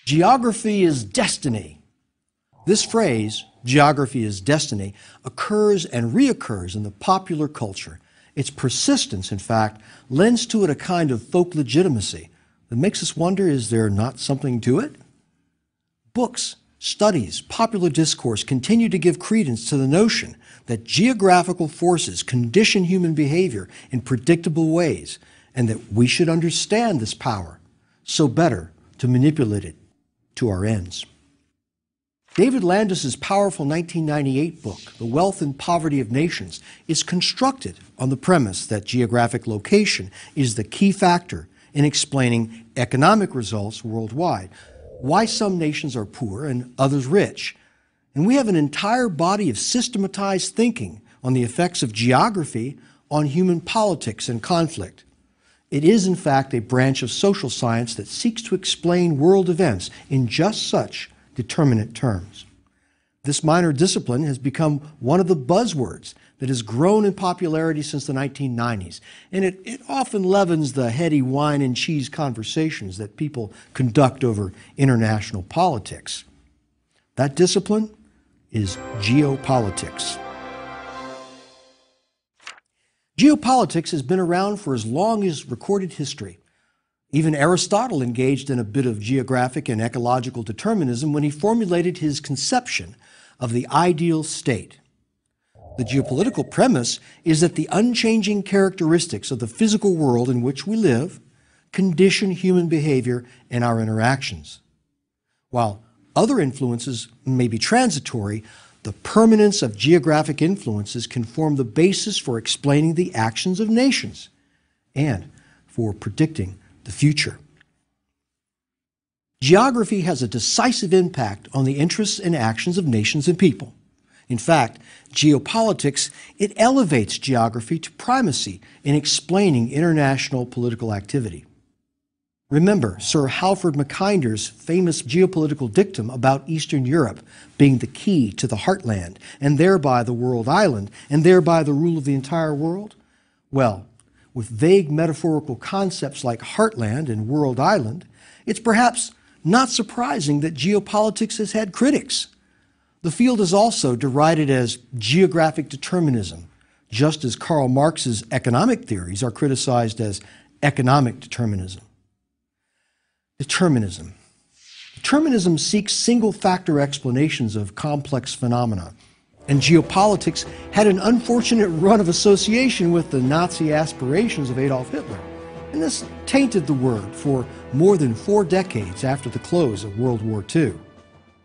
Geography is destiny. This phrase, geography is destiny, occurs and reoccurs in the popular culture. Its persistence, in fact, lends to it a kind of folk legitimacy that makes us wonder, is there not something to it? Books, studies, popular discourse continue to give credence to the notion that geographical forces condition human behavior in predictable ways, and that we should understand this power, so better to manipulate it to our ends. David Landis's powerful 1998 book, The Wealth and Poverty of Nations, is constructed on the premise that geographic location is the key factor in explaining economic results worldwide, why some nations are poor and others rich. And we have an entire body of systematized thinking on the effects of geography on human politics and conflict. It is, in fact, a branch of social science that seeks to explain world events in just such determinate terms. This minor discipline has become one of the buzzwords that has grown in popularity since the 1990s, and it often leavens the heady wine and cheese conversations that people conduct over international politics. That discipline is geopolitics. Geopolitics has been around for as long as recorded history. Even Aristotle engaged in a bit of geographic and ecological determinism when he formulated his conception of the ideal state. The geopolitical premise is that the unchanging characteristics of the physical world in which we live condition human behavior and our interactions. While other influences may be transitory, the permanence of geographic influences can form the basis for explaining the actions of nations and for predicting the future. Geography has a decisive impact on the interests and actions of nations and people. In fact, geopolitics, it elevates geography to primacy in explaining international political activity. Remember Sir Halford Mackinder's famous geopolitical dictum about Eastern Europe being the key to the heartland, and thereby the world island, and thereby the rule of the entire world? Well, with vague metaphorical concepts like heartland and world island, it's perhaps not surprising that geopolitics has had critics. The field is also derided as geographic determinism, just as Karl Marx's economic theories are criticized as economic determinism. Determinism. Determinism seeks single-factor explanations of complex phenomena, and geopolitics had an unfortunate run of association with the Nazi aspirations of Adolf Hitler, and this tainted the word for more than 4 decades after the close of World War II.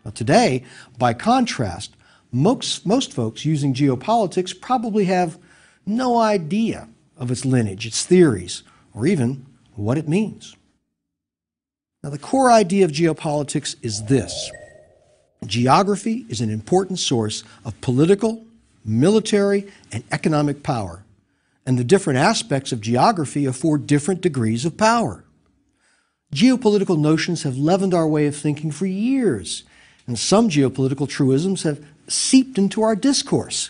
Now, today, by contrast, most folks using geopolitics probably have no idea of its lineage, its theories, or even what it means. Now, the core idea of geopolitics is this: geography is an important source of political, military, and economic power, and the different aspects of geography afford different degrees of power. Geopolitical notions have leavened our way of thinking for years, and some geopolitical truisms have seeped into our discourse.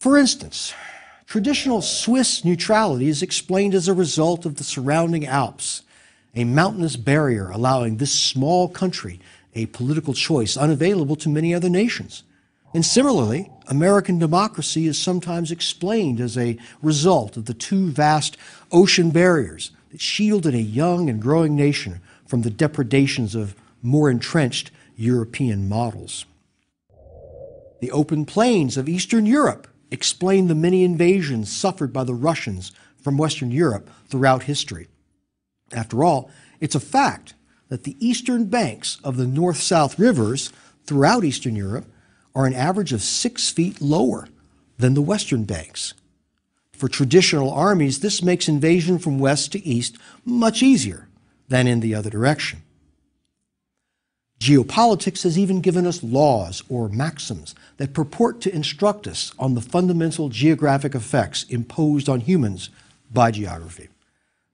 For instance, traditional Swiss neutrality is explained as a result of the surrounding Alps, a mountainous barrier allowing this small country a political choice unavailable to many other nations. And similarly, American democracy is sometimes explained as a result of the 2 vast ocean barriers that shielded a young and growing nation from the depredations of more entrenched European models. The open plains of Eastern Europe explain the many invasions suffered by the Russians from Western Europe throughout history. After all, it's a fact that the eastern banks of the north-south rivers throughout Eastern Europe are an average of 6 feet lower than the western banks. For traditional armies, this makes invasion from west to east much easier than in the other direction. Geopolitics has even given us laws or maxims that purport to instruct us on the fundamental geographic effects imposed on humans by geography.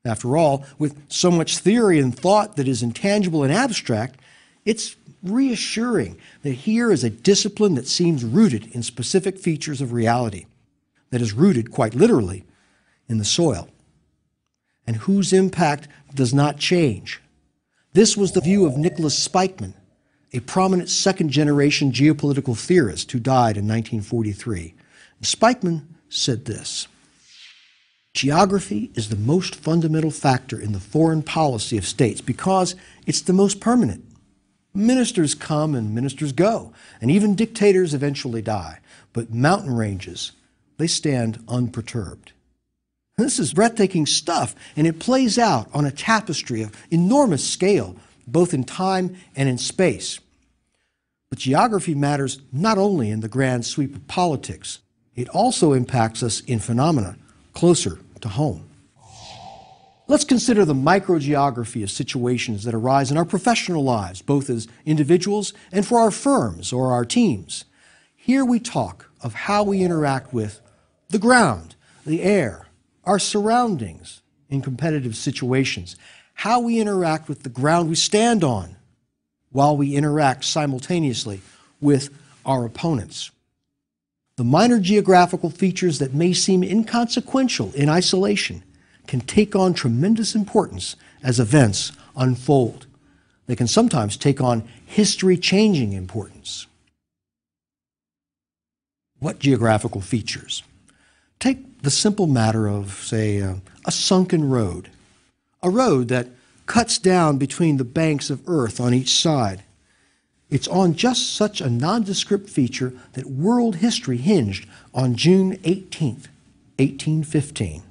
After all, with so much theory and thought that is intangible and abstract, it's reassuring that here is a discipline that seems rooted in specific features of reality, that is rooted, quite literally, in the soil, and whose impact does not change. This was the view of Nicholas Spikeman, a prominent second-generation geopolitical theorist who died in 1943. Spikeman said this: "Geography is the most fundamental factor in the foreign policy of states because it's the most permanent. Ministers come and ministers go, and even dictators eventually die. But mountain ranges, they stand unperturbed." This is breathtaking stuff, and it plays out on a tapestry of enormous scale, both in time and in space. But geography matters not only in the grand sweep of politics, it also impacts us in phenomena closer to home. Let's consider the microgeography of situations that arise in our professional lives, both as individuals and for our firms or our teams. Here we talk of how we interact with the ground, the air, our surroundings in competitive situations, how we interact with the ground we stand on while we interact simultaneously with our opponents. The minor geographical features that may seem inconsequential in isolation can take on tremendous importance as events unfold. They can sometimes take on history-changing importance. What geographical features? Take the simple matter of, say, a sunken road, a road that cuts down between the banks of earth on each side. It's on just such a nondescript feature that world history hinged on June 18th, 1815.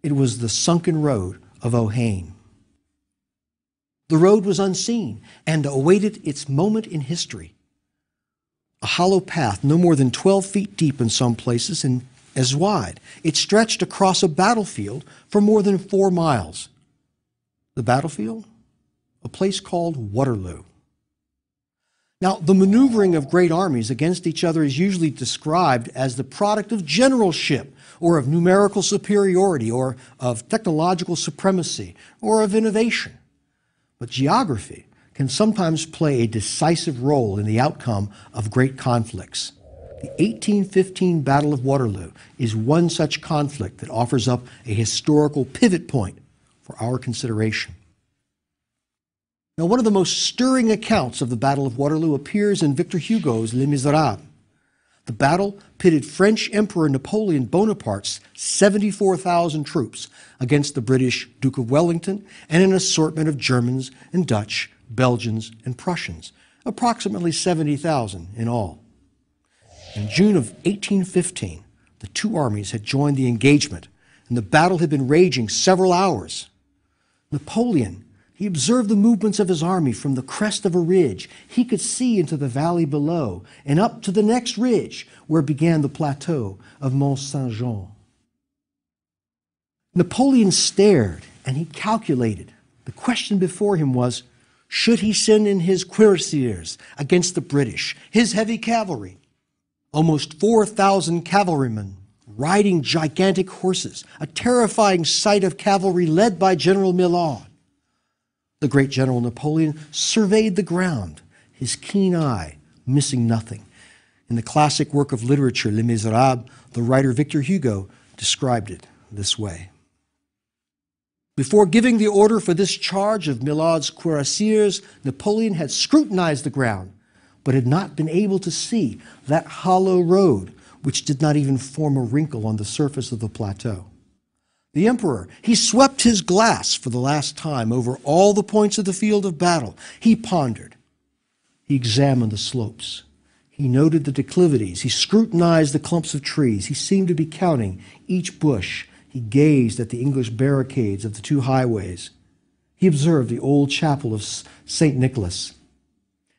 It was the sunken road of Ohain. The road was unseen and awaited its moment in history. A hollow path no more than 12 feet deep in some places and as wide. It stretched across a battlefield for more than 4 miles. The battlefield? A place called Waterloo. Now, the maneuvering of great armies against each other is usually described as the product of generalship, or of numerical superiority, or of technological supremacy, or of innovation. But geography can sometimes play a decisive role in the outcome of great conflicts. The 1815 Battle of Waterloo is one such conflict that offers up a historical pivot point for our consideration. Now, one of the most stirring accounts of the Battle of Waterloo appears in Victor Hugo's Les Miserables. The battle pitted French Emperor Napoleon Bonaparte's 74,000 troops against the British Duke of Wellington and an assortment of Germans and Dutch, Belgians, and Prussians, approximately 70,000 in all. In June of 1815, the two armies had joined the engagement, and the battle had been raging several hours. Napoleon, he observed the movements of his army from the crest of a ridge. He could see into the valley below and up to the next ridge where began the plateau of Mont Saint-Jean. Napoleon stared and he calculated. The question before him was, should he send in his cuirassiers against the British, his heavy cavalry? Almost 4,000 cavalrymen riding gigantic horses, a terrifying sight of cavalry led by General Millard. The great General Napoleon surveyed the ground, his keen eye missing nothing. In the classic work of literature, Les Miserables, the writer Victor Hugo described it this way. Before giving the order for this charge of Millard's cuirassiers, Napoleon had scrutinized the ground, but had not been able to see that hollow road, which did not even form a wrinkle on the surface of the plateau. The emperor, he swept his glass for the last time over all the points of the field of battle. He pondered. He examined the slopes. He noted the declivities. He scrutinized the clumps of trees. He seemed to be counting each bush. He gazed at the English barricades of the two highways. He observed the old chapel of St. Nicholas.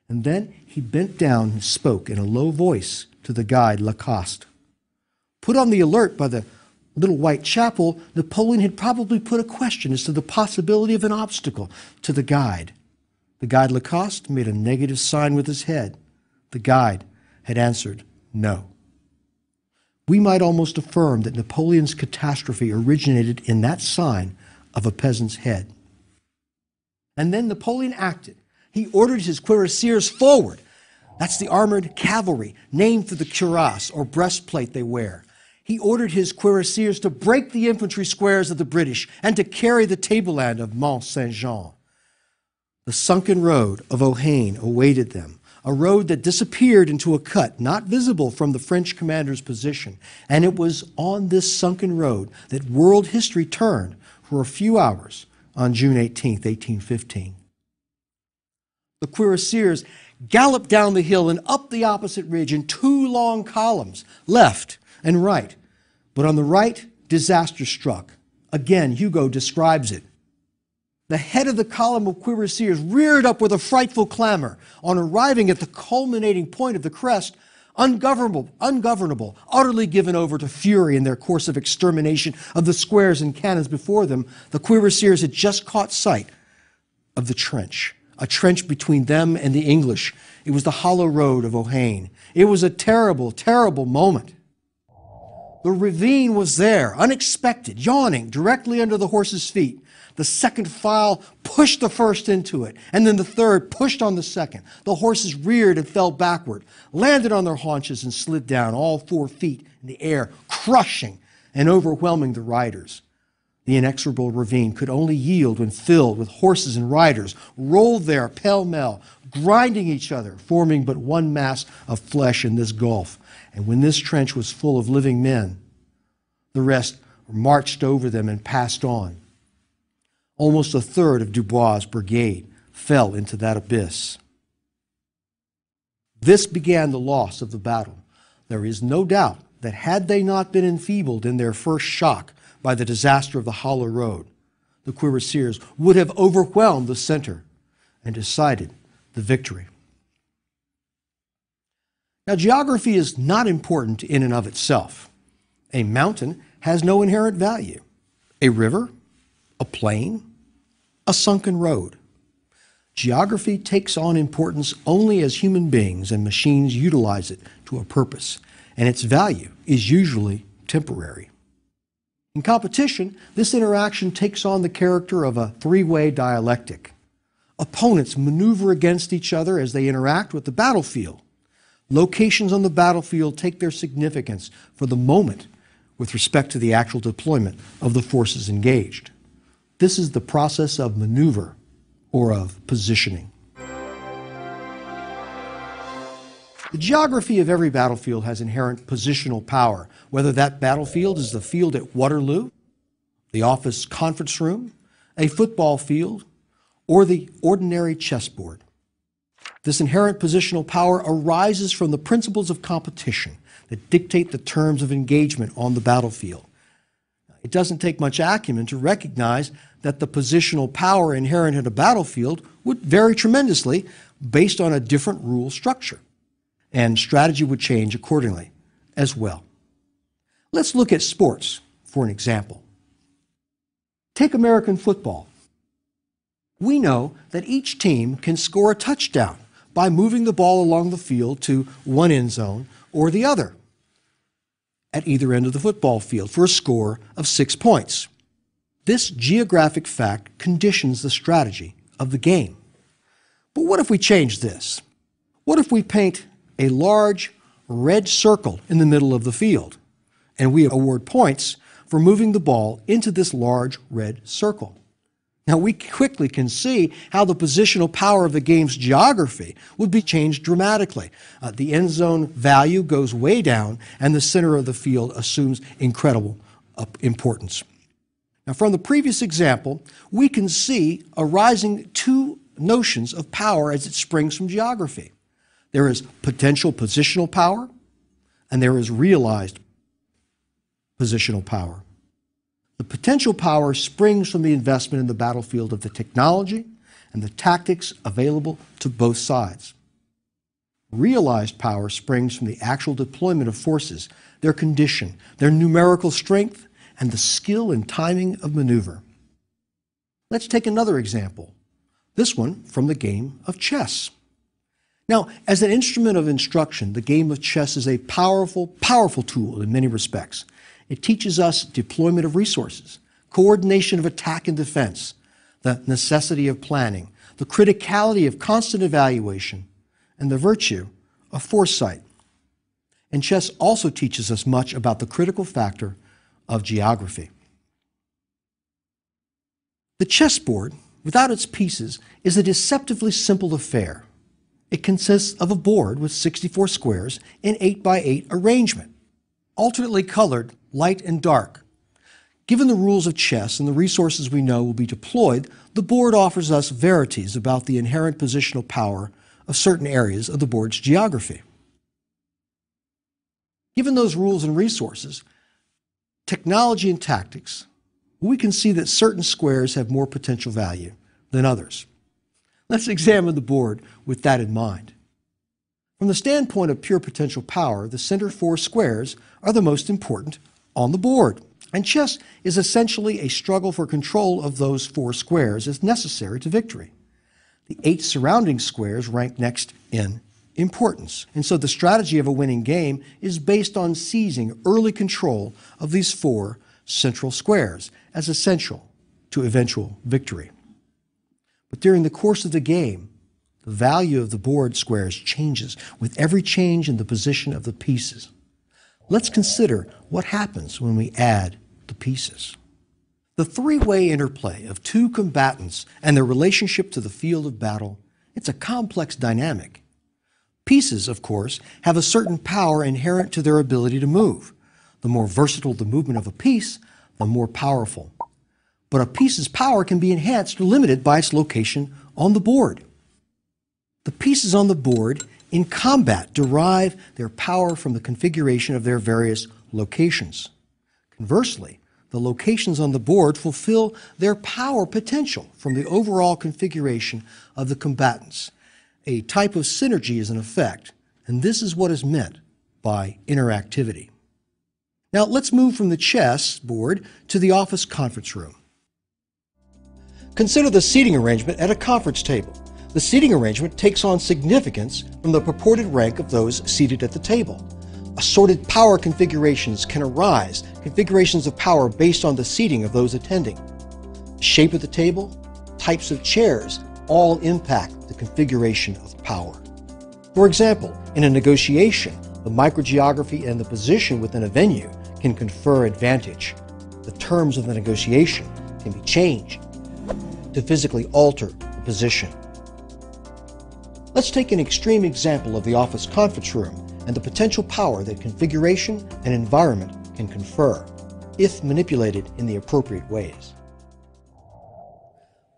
And then he bent down and spoke in a low voice to the guide Lacoste. Put on the alert by the little white chapel, Napoleon had probably put a question as to the possibility of an obstacle to the guide. The guide Lacoste made a negative sign with his head. The guide had answered no. We might almost affirm that Napoleon's catastrophe originated in that sign of a peasant's head. And then Napoleon acted. He ordered his cuirassiers forward. That's the armored cavalry, named for the cuirass or breastplate they wear. He ordered his cuirassiers to break the infantry squares of the British and to carry the tableland of Mont Saint-Jean. The sunken road of Ohain awaited them, a road that disappeared into a cut not visible from the French commander's position. And it was on this sunken road that world history turned for a few hours on June 18, 1815. The cuirassiers galloped down the hill and up the opposite ridge in two long columns, left and right. But on the right, disaster struck. Again, Hugo describes it. The head of the column of cuirassiers reared up with a frightful clamor. On arriving at the culminating point of the crest, ungovernable, utterly given over to fury in their course of extermination of the squares and cannons before them, the cuirassiers had just caught sight of the trench, a trench between them and the English. It was the hollow road of Ohain. It was a terrible, terrible moment. The ravine was there, unexpected, yawning directly under the horses' feet. The second file pushed the first into it, and then the third pushed on the second. The horses reared and fell backward, landed on their haunches and slid down, all 4 feet in the air, crushing and overwhelming the riders. The inexorable ravine could only yield when filled with horses and riders, rolled there pell-mell, grinding each other, forming but one mass of flesh in this gulf. And when this trench was full of living men, the rest marched over them and passed on. Almost a third of Dubois' brigade fell into that abyss. This began the loss of the battle. There is no doubt that had they not been enfeebled in their first shock by the disaster of the hollow road, the cuirassiers would have overwhelmed the center and decided the victory. Now, geography is not important in and of itself. A mountain has no inherent value. A river, a plain, a sunken road. Geography takes on importance only as human beings and machines utilize it to a purpose, and its value is usually temporary. In competition, this interaction takes on the character of a three-way dialectic. Opponents maneuver against each other as they interact with the battlefield. Locations on the battlefield take their significance for the moment with respect to the actual deployment of the forces engaged. This is the process of maneuver or of positioning. The geography of every battlefield has inherent positional power, whether that battlefield is the field at Waterloo, the office conference room, a football field, or the ordinary chessboard. This inherent positional power arises from the principles of competition that dictate the terms of engagement on the battlefield. It doesn't take much acumen to recognize that the positional power inherent in a battlefield would vary tremendously based on a different rule structure, and strategy would change accordingly as well. Let's look at sports for an example. Take American football. We know that each team can score a touchdown by moving the ball along the field to one end zone or the other at either end of the football field for a score of 6 points. This geographic fact conditions the strategy of the game. But what if we change this? What if we paint a large red circle in the middle of the field and we award points for moving the ball into this large red circle? Now, we quickly can see how the positional power of the game's geography would be changed dramatically. The end zone value goes way down, and the center of the field assumes incredible importance. Now, from the previous example, we can see arising two notions of power as it springs from geography. There is potential positional power, and there is realized positional power. The potential power springs from the investment in the battlefield of the technology and the tactics available to both sides. Realized power springs from the actual deployment of forces, their condition, their numerical strength, and the skill and timing of maneuver. Let's take another example, this one from the game of chess. Now, as an instrument of instruction, the game of chess is a powerful, powerful tool in many respects. It teaches us deployment of resources, coordination of attack and defense, the necessity of planning, the criticality of constant evaluation, and the virtue of foresight. And chess also teaches us much about the critical factor of geography. The chessboard without its pieces, is a deceptively simple affair. It consists of a board with 64 squares in 8x8 arrangement, alternately colored light and dark. Given the rules of chess and the resources we know will be deployed, the board offers us verities about the inherent positional power of certain areas of the board's geography. Given those rules and resources, technology and tactics, we can see that certain squares have more potential value than others. Let's examine the board with that in mind. From the standpoint of pure potential power, the center 4 squares are the most important on the board, and chess is essentially a struggle for control of those 4 squares as necessary to victory. The 8 surrounding squares rank next in importance, and so the strategy of a winning game is based on seizing early control of these 4 central squares as essential to eventual victory. But during the course of the game, the value of the board squares changes with every change in the position of the pieces. Let's consider what happens when we add the pieces. The three-way interplay of 2 combatants and their relationship to the field of battle, it's a complex dynamic. Pieces, of course, have a certain power inherent to their ability to move. The more versatile the movement of a piece, the more powerful. But a piece's power can be enhanced or limited by its location on the board. The pieces on the board in combat derive their power from the configuration of their various locations. Conversely, the locations on the board fulfill their power potential from the overall configuration of the combatants. A type of synergy is in effect, and this is what is meant by interactivity. Now let's move from the chess board to the office conference room. Consider the seating arrangement at a conference table. The seating arrangement takes on significance from the purported rank of those seated at the table. Assorted power configurations can arise, configurations of power based on the seating of those attending. Shape of the table, types of chairs, all impact the configuration of power. For example, in a negotiation, the microgeography and the position within a venue can confer advantage. The terms of the negotiation can be changed to physically alter the position. Let's take an extreme example of the office conference room and the potential power that configuration and environment can confer, if manipulated in the appropriate ways.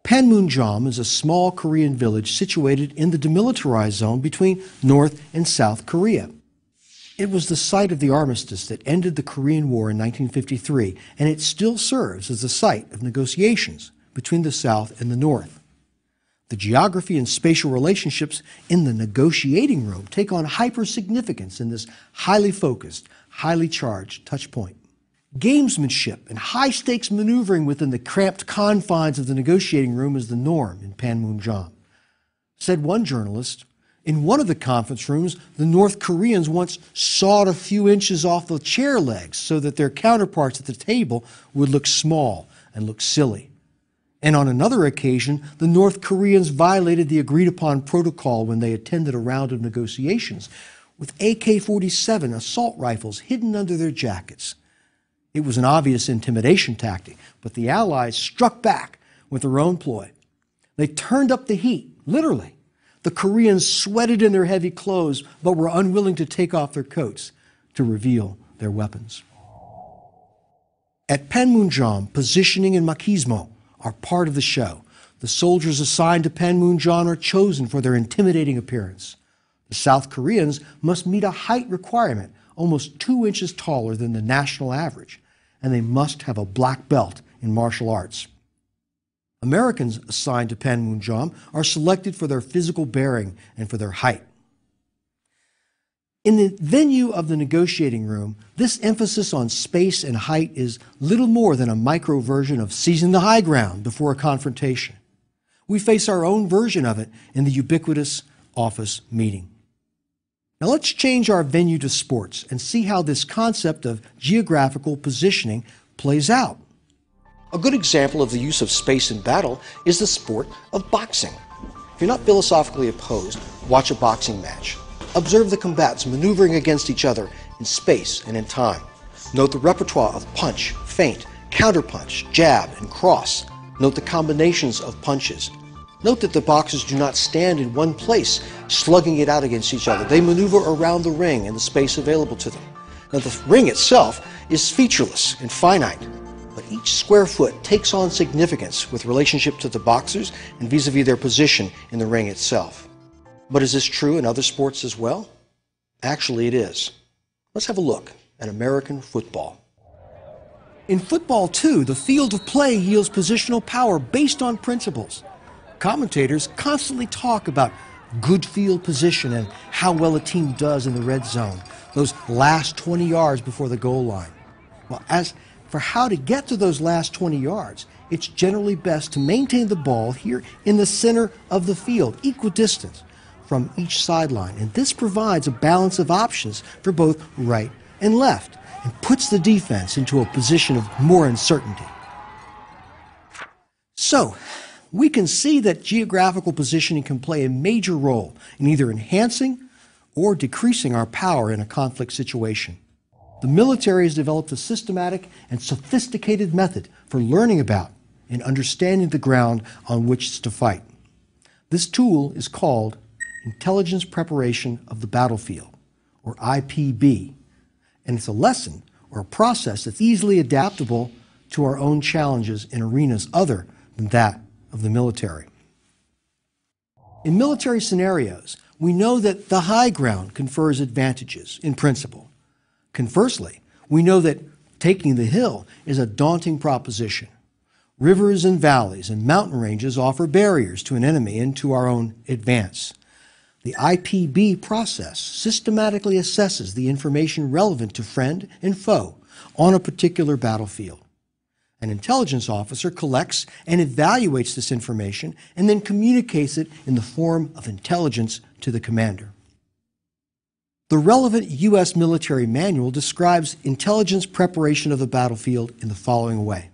Panmunjom is a small Korean village situated in the demilitarized zone between North and South Korea. It was the site of the armistice that ended the Korean War in 1953, and it still serves as the site of negotiations between the South and the North. The geography and spatial relationships in the negotiating room take on hyper-significance in this highly focused, highly charged touch point. Gamesmanship and high-stakes maneuvering within the cramped confines of the negotiating room is the norm in Panmunjom. Said one journalist, in one of the conference rooms, the North Koreans once sawed a few inches off the chair legs so that their counterparts at the table would look small and look silly. And on another occasion, the North Koreans violated the agreed-upon protocol when they attended a round of negotiations with AK-47 assault rifles hidden under their jackets. It was an obvious intimidation tactic, but the Allies struck back with their own ploy. They turned up the heat, literally. The Koreans sweated in their heavy clothes, but were unwilling to take off their coats to reveal their weapons. At Panmunjom, positioning and machismo are part of the show. The soldiers assigned to Panmunjom are chosen for their intimidating appearance. The South Koreans must meet a height requirement almost 2 inches taller than the national average, and they must have a black belt in martial arts. Americans assigned to Panmunjom are selected for their physical bearing and for their height. In the venue of the negotiating room, this emphasis on space and height is little more than a micro version of seizing the high ground before a confrontation. We face our own version of it in the ubiquitous office meeting. Now let's change our venue to sports and see how this concept of geographical positioning plays out. A good example of the use of space in battle is the sport of boxing. If you're not philosophically opposed, watch a boxing match. Observe the combatants maneuvering against each other in space and in time. Note the repertoire of punch, feint, counterpunch, jab, and cross. Note the combinations of punches. Note that the boxers do not stand in one place, slugging it out against each other. They maneuver around the ring and the space available to them. Now, the ring itself is featureless and finite, but each square foot takes on significance with relationship to the boxers and vis-a-vis their position in the ring itself. But is this true in other sports as well? Actually, it is. Let's have a look at American football. In football, too, the field of play yields positional power based on principles. Commentators constantly talk about good field position and how well a team does in the red zone, those last 20 yards before the goal line. Well, as for how to get to those last 20 yards, it's generally best to maintain the ball here in the center of the field, equidistant from each sideline. And this provides a balance of options for both right and left and puts the defense into a position of more uncertainty. So, we can see that geographical positioning can play a major role in either enhancing or decreasing our power in a conflict situation. The military has developed a systematic and sophisticated method for learning about and understanding the ground on which to fight. This tool is called Intelligence Preparation of the Battlefield, or IPB, and it's a lesson or a process that's easily adaptable to our own challenges in arenas other than that of the military. In military scenarios, we know that the high ground confers advantages in principle. Conversely, we know that taking the hill is a daunting proposition. Rivers and valleys and mountain ranges offer barriers to an enemy and to our own advance. The IPB process systematically assesses the information relevant to friend and foe on a particular battlefield. An intelligence officer collects and evaluates this information and then communicates it in the form of intelligence to the commander. The relevant U.S. military manual describes intelligence preparation of the battlefield in the following way.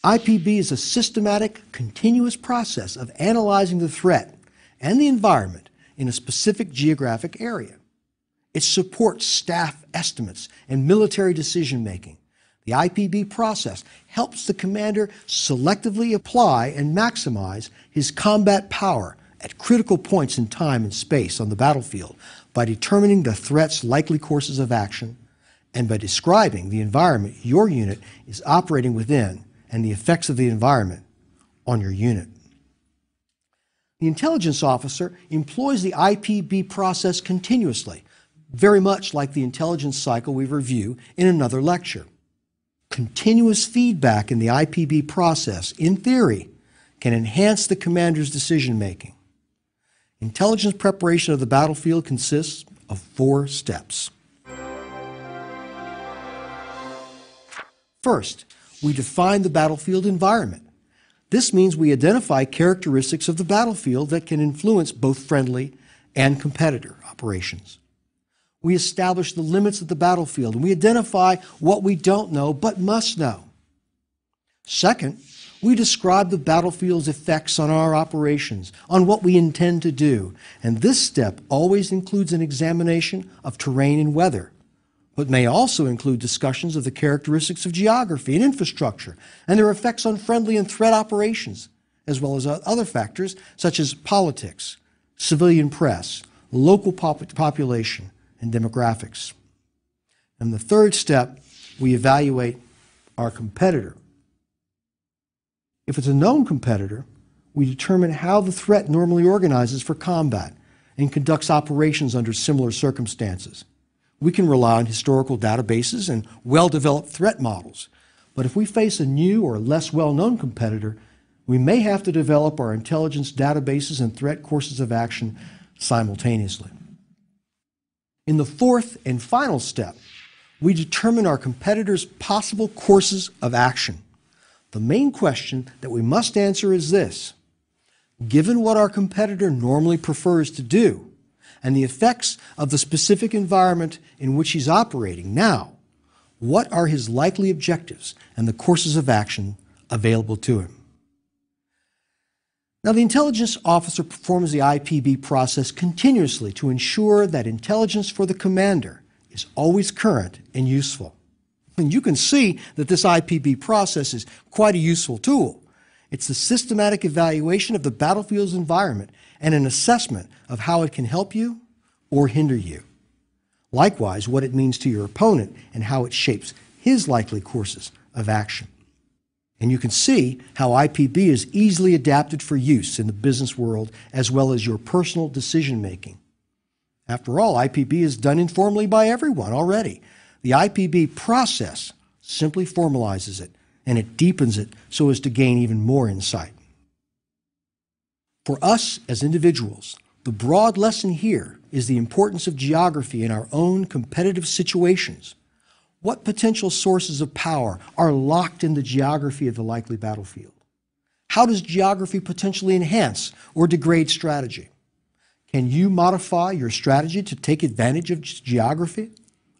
IPB is a systematic, continuous process of analyzing the threat and the environment in a specific geographic area. It supports staff estimates and military decision-making. The IPB process helps the commander selectively apply and maximize his combat power at critical points in time and space on the battlefield by determining the threat's likely courses of action and by describing the environment your unit is operating within and the effects of the environment on your unit. The intelligence officer employs the IPB process continuously, very much like the intelligence cycle we review in another lecture. Continuous feedback in the IPB process, in theory, can enhance the commander's decision-making. Intelligence preparation of the battlefield consists of 4 steps. First, we define the battlefield environment. This means we identify characteristics of the battlefield that can influence both friendly and competitor operations. We establish the limits of the battlefield, and we identify what we don't know but must know. Second, we describe the battlefield's effects on our operations, on what we intend to do, and this step always includes an examination of terrain and weather, but may also include discussions of the characteristics of geography and infrastructure and their effects on friendly and threat operations, as well as other factors such as politics, civilian press, local population, and demographics. And the third step, we evaluate our competitor. If it's a known competitor, we determine how the threat normally organizes for combat and conducts operations under similar circumstances. We can rely on historical databases and well-developed threat models, but if we face a new or less well-known competitor, we may have to develop our intelligence databases and threat courses of action simultaneously. In the fourth and final step, we determine our competitor's possible courses of action. The main question that we must answer is this: given what our competitor normally prefers to do and the effects of the specific environment in which he's operating now, what are his likely objectives and the courses of action available to him? Now, the intelligence officer performs the IPB process continuously to ensure that intelligence for the commander is always current and useful. And you can see that this IPB process is quite a useful tool. It's the systematic evaluation of the battlefield's environment and an assessment of how it can help you or hinder you. Likewise, what it means to your opponent and how it shapes his likely courses of action. And you can see how IPB is easily adapted for use in the business world as well as your personal decision-making. After all, IPB is done informally by everyone already. The IPB process simply formalizes it, and it deepens it so as to gain even more insight. For us as individuals, the broad lesson here is the importance of geography in our own competitive situations. What potential sources of power are locked in the geography of the likely battlefield? How does geography potentially enhance or degrade strategy? Can you modify your strategy to take advantage of geography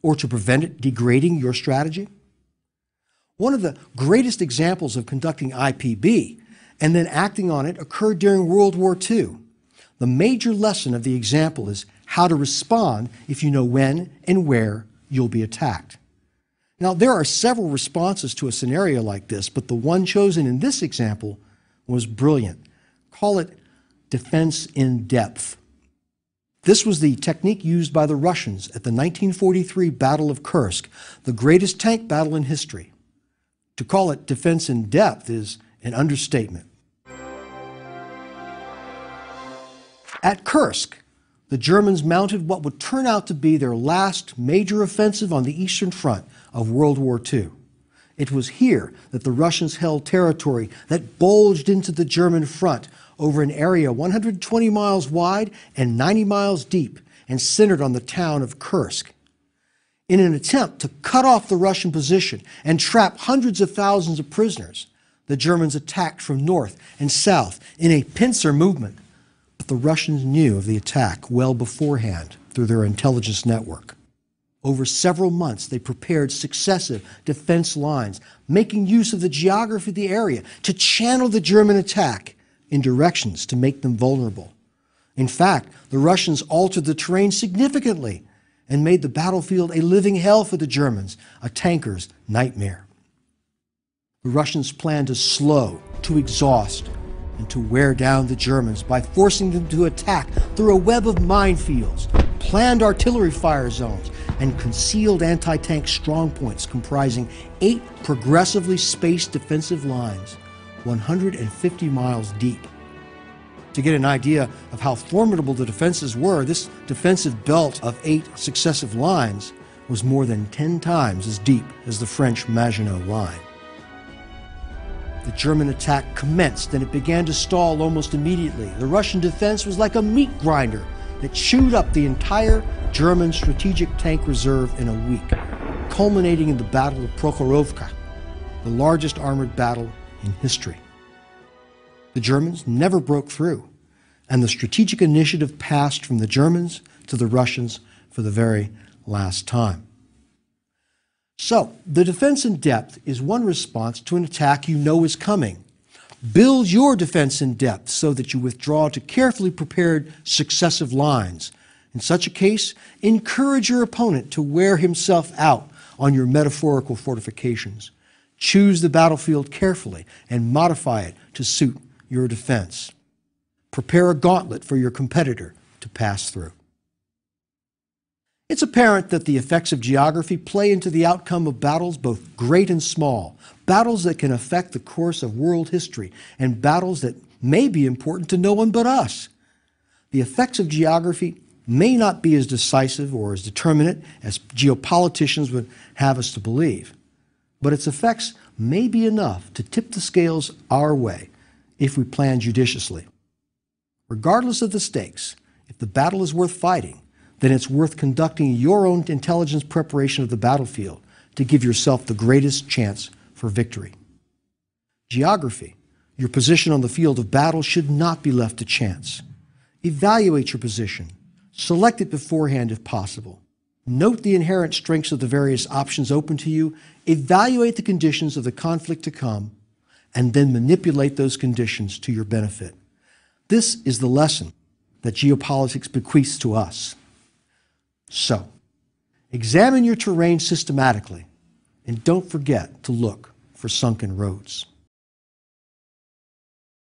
or to prevent it degrading your strategy? One of the greatest examples of conducting IPB and then acting on it occurred during World War II. The major lesson of the example is how to respond if you know when and where you'll be attacked. Now, there are several responses to a scenario like this, but the one chosen in this example was brilliant. Call it defense in depth. This was the technique used by the Russians at the 1943 Battle of Kursk, the greatest tank battle in history. To call it defense in depth is an understatement. At Kursk, the Germans mounted what would turn out to be their last major offensive on the Eastern Front of World War II. It was here that the Russians held territory that bulged into the German front over an area 120 miles wide and 90 miles deep and centered on the town of Kursk. In an attempt to cut off the Russian position and trap hundreds of thousands of prisoners, the Germans attacked from north and south in a pincer movement. But the Russians knew of the attack well beforehand through their intelligence network. Over several months, they prepared successive defense lines, making use of the geography of the area to channel the German attack in directions to make them vulnerable. In fact, the Russians altered the terrain significantly and made the battlefield a living hell for the Germans, a tanker's nightmare. The Russians planned to slow, to exhaust, and to wear down the Germans by forcing them to attack through a web of minefields, planned artillery fire zones, and concealed anti-tank strongpoints comprising 8 progressively spaced defensive lines, 150 miles deep. To get an idea of how formidable the defenses were, this defensive belt of 8 successive lines was more than 10 times as deep as the French Maginot Line. The German attack commenced and it began to stall almost immediately. The Russian defense was like a meat grinder that chewed up the entire German strategic tank reserve in a week, culminating in the Battle of Prokhorovka, the largest armored battle in history. The Germans never broke through, and the strategic initiative passed from the Germans to the Russians for the very last time. So, the defense in depth is one response to an attack you know is coming. Build your defense in depth so that you withdraw to carefully prepared successive lines. In such a case, encourage your opponent to wear himself out on your metaphorical fortifications. Choose the battlefield carefully and modify it to suit your defense. Prepare a gauntlet for your competitor to pass through. It's apparent that the effects of geography play into the outcome of battles both great and small, battles that can affect the course of world history, and battles that may be important to no one but us. The effects of geography may not be as decisive or as determinate as geopoliticians would have us to believe, but its effects may be enough to tip the scales our way if we plan judiciously. Regardless of the stakes, if the battle is worth fighting, then it's worth conducting your own intelligence preparation of the battlefield to give yourself the greatest chance for victory. Geography, your position on the field of battle, should not be left to chance. Evaluate your position. Select it beforehand if possible. Note the inherent strengths of the various options open to you. Evaluate the conditions of the conflict to come, and then manipulate those conditions to your benefit. This is the lesson that geopolitics bequeaths to us. So, examine your terrain systematically, and don't forget to look for sunken roads.